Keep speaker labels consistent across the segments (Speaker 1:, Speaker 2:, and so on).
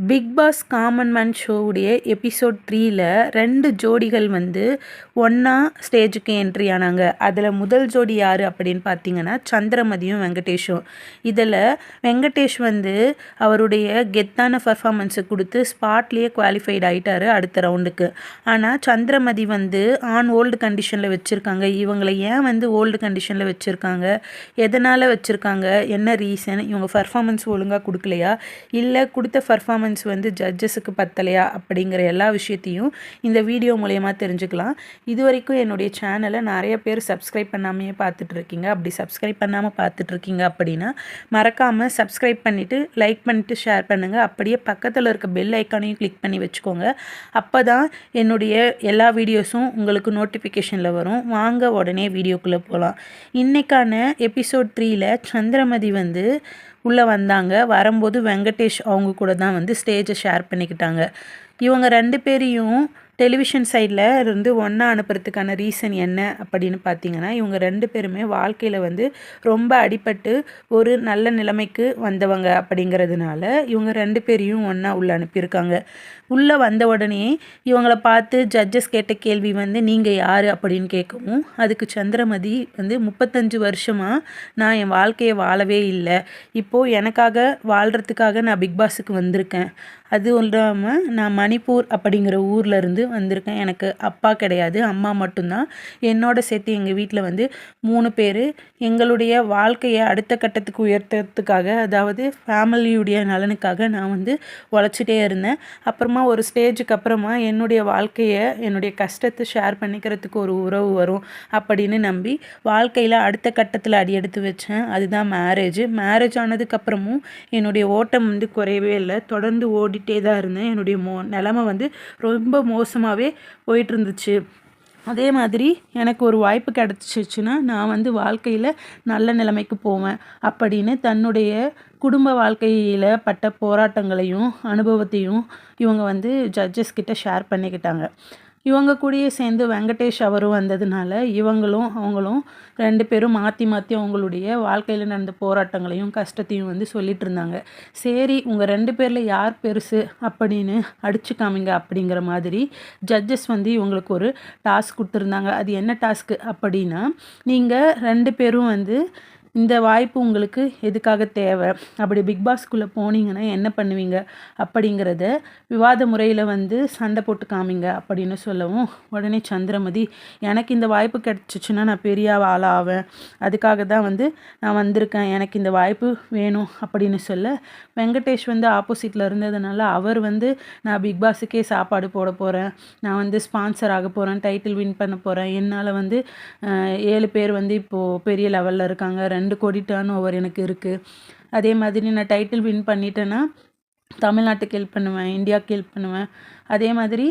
Speaker 1: Big Boss common man ஷோவுடைய episode 3ல் 2 ஜோடிகள் வந்து ஒன்றா ஸ்டேஜுக்கு என்ட்ரி ஆனாங்க. அதில் முதல் ஜோடி யார் அப்படின்னு பார்த்தீங்கன்னா சந்திரமதியும் வெங்கடேஷும். இதில் வெங்கடேஷ் வந்து அவருடைய கெத்தான பர்ஃபார்மன்ஸை கொடுத்து ஸ்பாட்லேயே குவாலிஃபைட் ஆகிட்டார் அடுத்த ரவுண்டுக்கு. ஆனால் சந்திரமதி வந்து ஆன் ஓல்டு கண்டிஷனில் வச்சுருக்காங்க. இவங்களை ஏன் வந்து ஓல்டு கண்டிஷனில் வச்சுருக்காங்க, எதனால் வச்சுருக்காங்க, என்ன ரீசன், இவங்க பர்ஃபார்மன்ஸ் ஒழுங்காக கொடுக்கலையா, இல்லை கொடுத்த பர்ஃபார்மன்ஸ் வந்து ஜட்ஜஸுக்கு பத்தலையா அப்படிங்கிற எல்லா விஷயத்தையும் இந்த வீடியோ மூலயமா தெரிஞ்சுக்கலாம். இது வரைக்கும் என்னுடைய சேனலை நிறைய பேர் சப்ஸ்கிரைப் பண்ணாமையே பார்த்துட்ருக்கீங்க. அப்படி சப்ஸ்கிரைப் பண்ணாமல் பார்த்துட்ருக்கீங்க அப்படின்னா மறக்காமல் சப்ஸ்கிரைப் பண்ணிவிட்டு லைக் பண்ணிவிட்டு ஷேர் பண்ணுங்கள். அப்படியே பக்கத்தில் இருக்க பெல் ஐக்கானையும் கிளிக் பண்ணி வச்சுக்கோங்க. அப்போ தான் என்னுடைய எல்லா வீடியோஸும் உங்களுக்கு நோட்டிஃபிகேஷனில் வரும். வாங்க உடனே வீடியோக்குள்ளே போகலாம். இன்றைக்கான எபிசோட் 3ல் சந்திரமதி வந்து உள்ளே வந்தாங்க. வரும்போது வெங்கடேஷ் அவங்க கூட தான் வந்து ஸ்டேஜை ஷேர் பண்ணிக்கிட்டாங்க. இவங்க 2 பேரையும் டெலிவிஷன் சைடில் இருந்து ஒன்றா அனுப்புறதுக்கான ரீசன் என்ன அப்படின்னு பார்த்தீங்கன்னா, இவங்க 2 பேருமே வாழ்க்கையில் வந்து ரொம்ப அடிபட்டு ஒரு நல்ல நிலைமைக்கு வந்தவங்க அப்படிங்கிறதுனால இவங்க 2 பேரையும் ஒன்றா உள்ளே அனுப்பியிருக்காங்க. உள்ளே வந்த உடனே இவங்கள பார்த்து ஜட்ஜஸ் கேட்ட கேள்வி வந்து நீங்கள் யார் அப்படின்னு கேட்கவும், அதுக்கு சந்திரமதி வந்து 35 வருஷமாக நான் என் வாழ்க்கையை வாழவே இல்லை, இப்போது எனக்காக வாழ்கிறதுக்காக நான் பிக் பாஸுக்கு வந்திருக்கேன். அது இல்லாமல் நான் மணிப்பூர் அப்படிங்கிற ஊரில் இருந்து வந்திருக்கேன். எனக்கு அப்பா கிடையாது, அம்மா மட்டும்தான். என்னோட சேர்த்து எங்கள் வீட்டில் வந்து 3 பேர். எங்களுடைய வாழ்க்கையை அடுத்த கட்டத்துக்கு உயர்த்துறதுக்காக, அதாவது ஃபேமிலியுடைய நலனுக்காக நான் வந்து உழைச்சிட்டே இருந்தேன். அப்புறமா ஒரு ஸ்டேஜுக்கு அப்புறமா என்னுடைய வாழ்க்கையை, என்னுடைய கஷ்டத்தை ஷேர் பண்ணிக்கிறதுக்கு ஒரு உறவு வரும் அப்படின்னு நம்பி வாழ்க்கையில் அடுத்த கட்டத்தில் அடி எடுத்து வச்சேன். அதுதான் மேரேஜ் ஆனதுக்கப்புறமும் என்னுடைய ஓட்டம் வந்து குறையவே இல்லை. தொடர்ந்து ஓடிட்டே தான் இருந்தேன். என்னுடைய நிலைமை வந்து ரொம்ப மோசமாகவே போயிட்டு இருந்துச்சு. அதே மாதிரி எனக்கு ஒரு வாய்ப்பு கிடச்சிச்சுன்னா நான் வந்து வாழ்க்கையில் நல்ல நிலைமைக்கு போவேன் அப்படின்னு தன்னுடைய குடும்ப வாழ்க்கையில் பட்ட போராட்டங்களையும் அனுபவத்தையும் இவங்க வந்து ஜட்ஜஸ் கிட்ட ஷேர் பண்ணிக்கிட்டாங்க. இவங்க கூடயே சேர்ந்து வெங்கடேஷ் அவரும் வந்ததுனால இவங்களும் அவங்களும் 2 பேரும் மாற்றி மாற்றி அவங்களுடைய வாழ்க்கையில் நடந்த போராட்டங்களையும் கஷ்டத்தையும் வந்து சொல்லிட்டு இருந்தாங்க. சரி, உங்கள் 2 பேரில் யார் பெருசு அப்படின்னு அடிச்சு காமிங்க அப்படிங்கிற மாதிரி ஜட்ஜஸ் வந்து இவங்களுக்கு ஒரு டாஸ்க் கொடுத்துருந்தாங்க. அது என்ன டாஸ்க்கு அப்படின்னா, நீங்கள் 2 பேரும் வந்து இந்த வாய்ப்பு உங்களுக்கு எதுக்காக தேவை, அப்படி பிக் பாஸ்க்குள்ளே போனீங்கன்னா என்ன பண்ணுவீங்க அப்படிங்கிறத விவாத முறையில் வந்து சண்டை போட்டு காமிங்க அப்படின்னு சொல்லவும், உடனே சந்திரமதி எனக்கு இந்த வாய்ப்பு கிடச்சிச்சின்னா நான் பெரிய ஆளாவேன், அதுக்காக தான் வந்து நான் வந்திருக்கேன், எனக்கு இந்த வாய்ப்பு வேணும் அப்படின்னு சொல்ல, வெங்கடேஷ் வந்து ஆப்போசிட்டில் இருந்ததுனால அவர் வந்து நான் பிக் பாஸுக்கே சாப்பாடு போட போகிறேன், நான் வந்து ஸ்பான்சர் ஆக போகிறேன், டைட்டில் வின் பண்ண போகிறேன், என்னால் வந்து 7 பேர் வந்து இப்போது பெரிய லெவலில் இருக்காங்க, 2 கோடி டர்ன் ஓவர் எனக்கு இருக்குது, அதே மாதிரி நான் டைட்டில் வின் பண்ணிட்டேன்னா தமிழ்நாட்டுக்கு ஹெல்ப் பண்ணுவேன், இந்தியாவுக்கு ஹெல்ப் பண்ணுவேன், அதே மாதிரி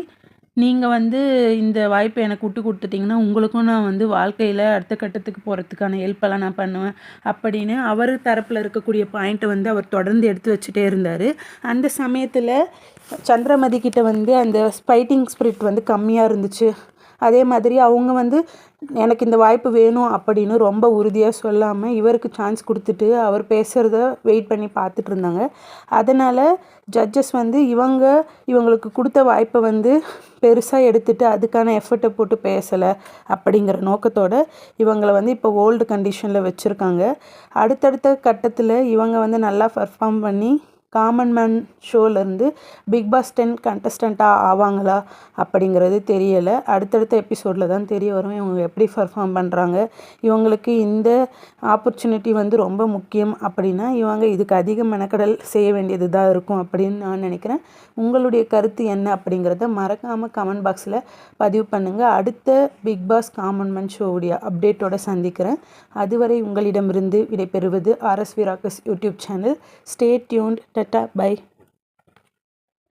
Speaker 1: நீங்கள் வந்து இந்த வாய்ப்பை எனக்கு விட்டு கொடுத்துட்டிங்கன்னா உங்களுக்கும் நான் வந்து வாழ்க்கையில் அடுத்த கட்டத்துக்கு போகிறதுக்கான ஹெல்ப்பெல்லாம் நான் பண்ணுவேன் அப்படின்னு அவர் தரப்பில் இருக்கக்கூடிய பாயிண்ட்டை வந்து அவர் தொடர்ந்து எடுத்து வச்சுட்டே இருந்தார். அந்த சமயத்தில் சந்திரமதி கிட்ட வந்து அந்த ஃபைட்டிங் ஸ்பிரிட் வந்து கம்மியாக இருந்துச்சு. அதே மாதிரி அவங்க வந்து எனக்கு இந்த வாய்ப்பு வேணும் அப்படின்னு ரொம்ப உறுதியாக சொல்லாமல் இவருக்கு சான்ஸ் கொடுத்துட்டு அவர் பேசுகிறத வெயிட் பண்ணி பார்த்துட்டு இருந்தாங்க. அதனால் ஜட்ஜஸ் வந்து இவங்களுக்கு கொடுத்த வாய்ப்பை வந்து பெருசாக எடுத்துகிட்டு அதுக்கான எஃபர்ட்டை போட்டு பேசலை அப்படிங்கிற நோக்கத்தோடு இவங்களை வந்து இப்போ ஓல்டு கண்டிஷனில் வச்சுருக்காங்க. அடுத்தடுத்த கட்டத்தில் இவங்க வந்து நல்லா பர்ஃபார்ம் பண்ணி காமன் மேன் ஷோலேருந்து பிக் பாஸ் 10 கண்டஸ்டண்ட்டாக ஆவாங்களா அப்படிங்கிறது தெரியலை. அடுத்தடுத்த எபிசோடில் தான் தெரிய வரும் இவங்க எப்படி பர்ஃபார்ம் பண்ணுறாங்க. இவங்களுக்கு இந்த ஆப்பர்ச்சுனிட்டி வந்து ரொம்ப முக்கியம் அப்படின்னா இவங்க இதுக்கு அதிக மெனக்கடல் செய்ய வேண்டியது தான் இருக்கும் அப்படின்னு நான் நினைக்கிறேன். உங்களுடைய கருத்து என்ன அப்படிங்கிறத மறக்காமல் கமெண்ட் பாக்ஸில் பதிவு பண்ணுங்கள். அடுத்த பிக் பாஸ் காமன் மேன் ஷோவுடைய அப்டேட்டோடு சந்திக்கிறேன். அதுவரை உங்களிடமிருந்து விடைபெறுவது RSV Rockers YouTube channel. Stay tuned. Bye.